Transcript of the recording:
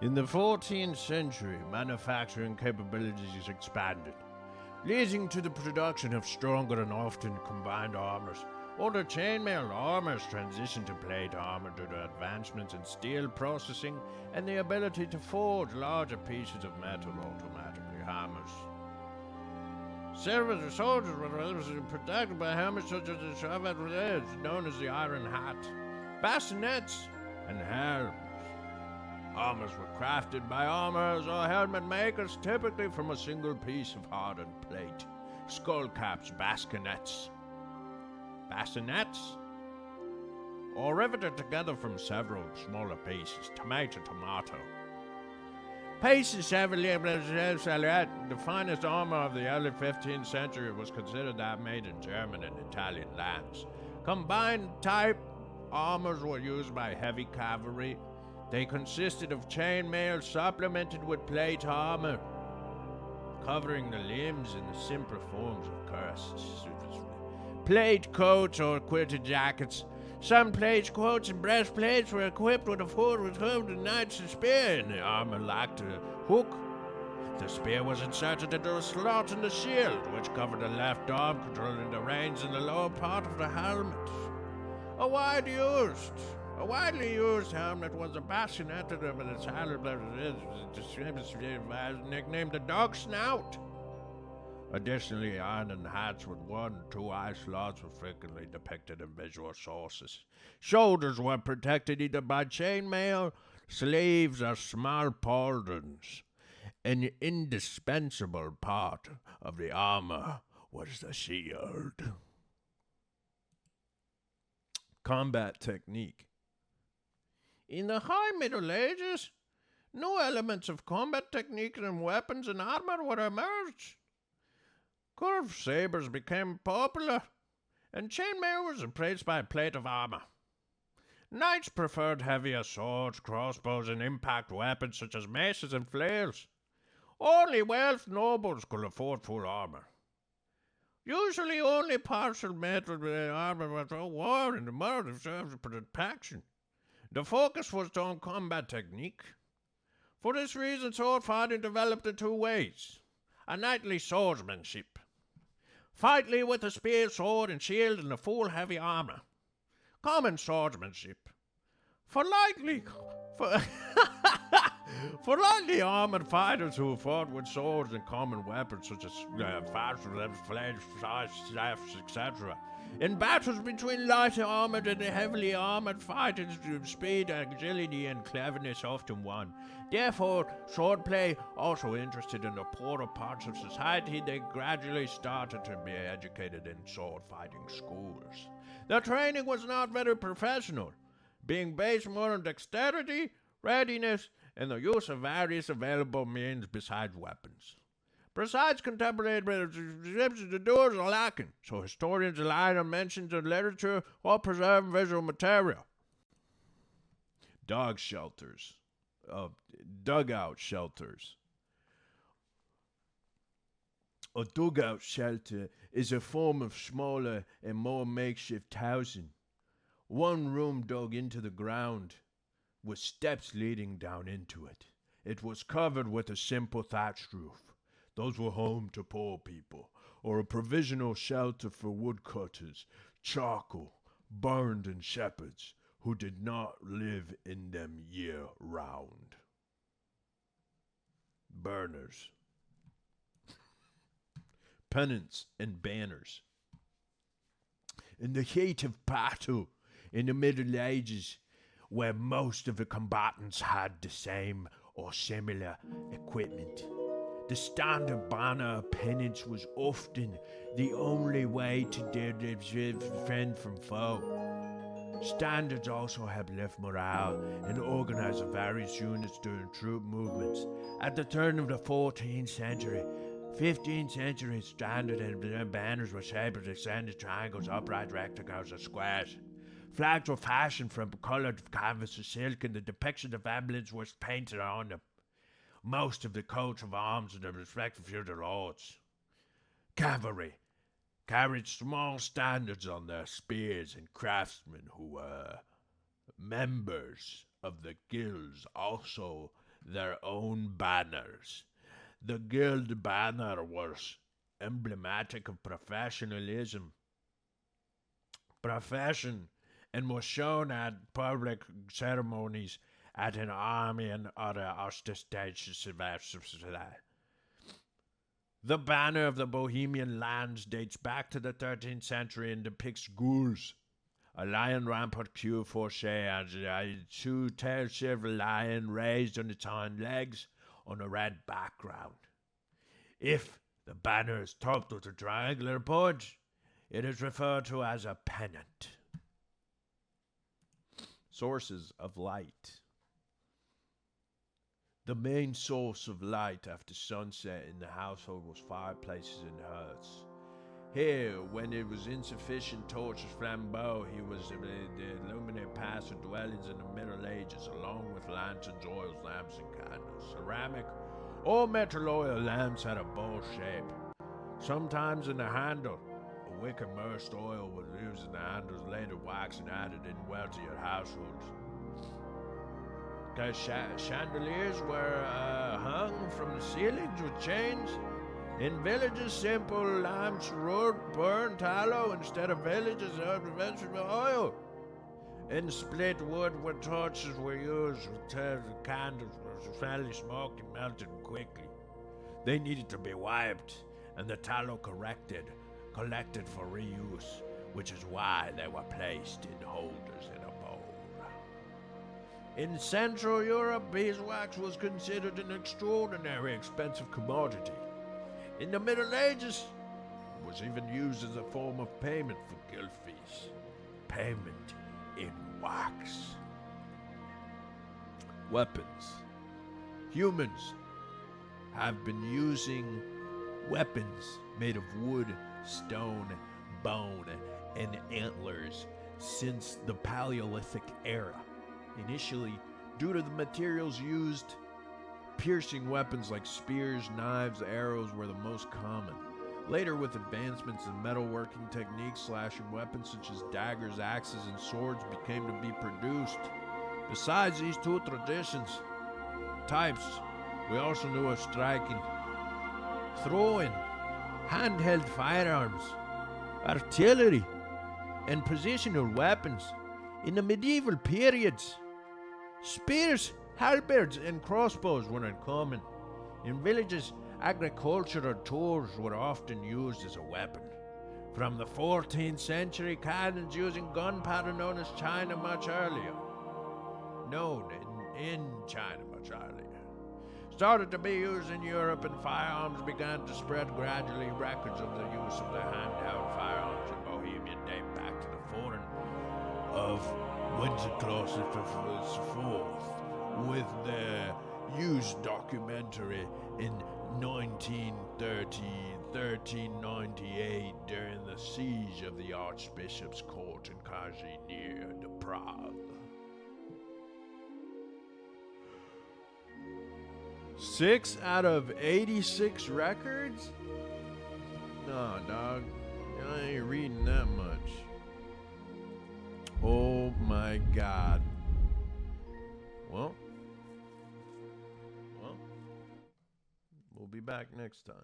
In the 14th century, manufacturing capabilities expanded, leading to the production of stronger and often combined armors. Older chainmail armors transitioned to plate armor due to advancements in steel processing and the ability to forge larger pieces of metal automatically hammers. Service soldiers were protected by helmets such as the chevaliers, known as the Iron Hat, bastinets, and helms. Armors were crafted by armorers or helmet makers, typically from a single piece of hardened plate. Skull caps, bastinets, or riveted together from several smaller pieces, tomato. Pieces the finest armor of the early 15th century was considered that made in German and Italian lands. Combined type armors were used by heavy cavalry. They consisted of chainmail supplemented with plate armor, covering the limbs in the simpler forms of cuirasses. Plate coats or quilted jackets. Some plate coats and breastplates were equipped with a sword with hood and knight's spear, and the armor lacked a hook. The spear was inserted into a slot in the shield, which covered the left arm, controlling the reins in the lower part of the helmet. A widely used helmet was a bassinet with its helmet nicknamed the dog snout. Additionally, iron hats with 1 or 2 eye slots were frequently depicted in visual sources. Shoulders were protected either by chainmail, sleeves, or small pauldrons. An indispensable part of the armor was the shield. Combat technique. In the High Middle Ages, new elements of combat technique and weapons and armor were emerged. Curved sabers became popular, and chainmail was replaced by a plate of armor. Knights preferred heavier swords, crossbows, and impact weapons such as maces and flails. Only wealthy nobles could afford full armor. Usually only partial metal armor was worn in the murder served for protection. The focus was on combat technique. For this reason, sword fighting developed in 2 ways. A knightly swordsmanship. Fightly with a spear, sword, and shield and a full heavy armor. Common swordsmanship. For lightly armored fighters who fought with swords and common weapons such as flails, staffs, etc. In battles between light armored and heavily armored fighters, speed, agility, and cleverness often won. Therefore, swordplay, also interested in the poorer parts of society, they gradually started to be educated in sword fighting schools. Their training was not very professional, being based more on dexterity, readiness, and the use of various available means besides weapons. Besides contemporary descriptions, the doors are lacking, so historians rely on mentions in literature or preserve visual material. Dugout shelters. A dugout shelter is a form of smaller and more makeshift housing. One room dug into the ground, with steps leading down into it. It was covered with a simple thatched roof. Those were home to poor people, or a provisional shelter for woodcutters, charcoal, burned and shepherds who did not live in them year-round. Burners. Pennants and banners. In the heat of battle in the Middle Ages, where most of the combatants had the same or similar equipment, the standard banner of pennants was often the only way to defend from foe. Standards also helped lift morale and organize the various units during troop movements. At the turn of the 14th century, 15th century standard and banners were shaped as extended triangles, upright rectangles, or squares. Flags were fashioned from colored canvas or silk, and the depiction of emblems was painted on them. Most of the coats of arms of the respective feudal lords. Cavalry carried small standards on their spears, and craftsmen who were members of the guilds also their own banners. The guild banner was emblematic of profession, and was shown at public ceremonies at an army and other ostentatious events. The banner of the Bohemian lands dates back to the 13th century and depicts ghouls, a lion rampant queue fourche, and a two-tailed silver lion raised on its hind legs on a red background. If the banner is topped with a triangular punch, it is referred to as a pennant. Sources of light. The main source of light after sunset in the household was fireplaces and hearths. Here, when it was insufficient torches flambeaux, he was to illuminate passive dwellings in the Middle Ages, along with lanterns, oils, lamps, and candles. Ceramic or metal oil lamps had a bowl shape, sometimes in the handle. A wick immersed oil was used in the handles, later wax and added in wealthier households. Chandeliers were hung from the ceilings with chains. In villages, simple lamps would burn tallow instead of villages vegetable oil. In split wood, where torches were used, with candles were fairly smoky, melted quickly. They needed to be wiped, and the tallow collected for reuse, which is why they were placed in holders in a bowl. In Central Europe, beeswax was considered an extraordinarily expensive commodity. In the Middle Ages, it was even used as a form of payment for guild fees. Payment in wax. Weapons. Humans have been using weapons made of wood, stone, bone, and antlers since the Paleolithic era. Initially, due to the materials used, piercing weapons like spears, knives, arrows were the most common. Later, with advancements in metalworking techniques, slashing weapons such as daggers, axes, and swords became to be produced. Besides these two types, we also knew of striking, throwing, handheld firearms, artillery, and positional weapons. In the medieval periods, spears, halberds, and crossbows were uncommon. In villages, agricultural tools were often used as a weapon. From the 14th century, cannons using gunpowder known as China much earlier. Started to be used in Europe, and firearms began to spread gradually. Records of the use of the handheld firearms in Bohemia date back to the foreign of Wenceslas IV, with their use documentary in 1398 during the siege of the Archbishop's court in Casimir de Prague. 6 out of 86 records? Nah, dog. I ain't reading that much. Oh my God. Well, we'll be back next time.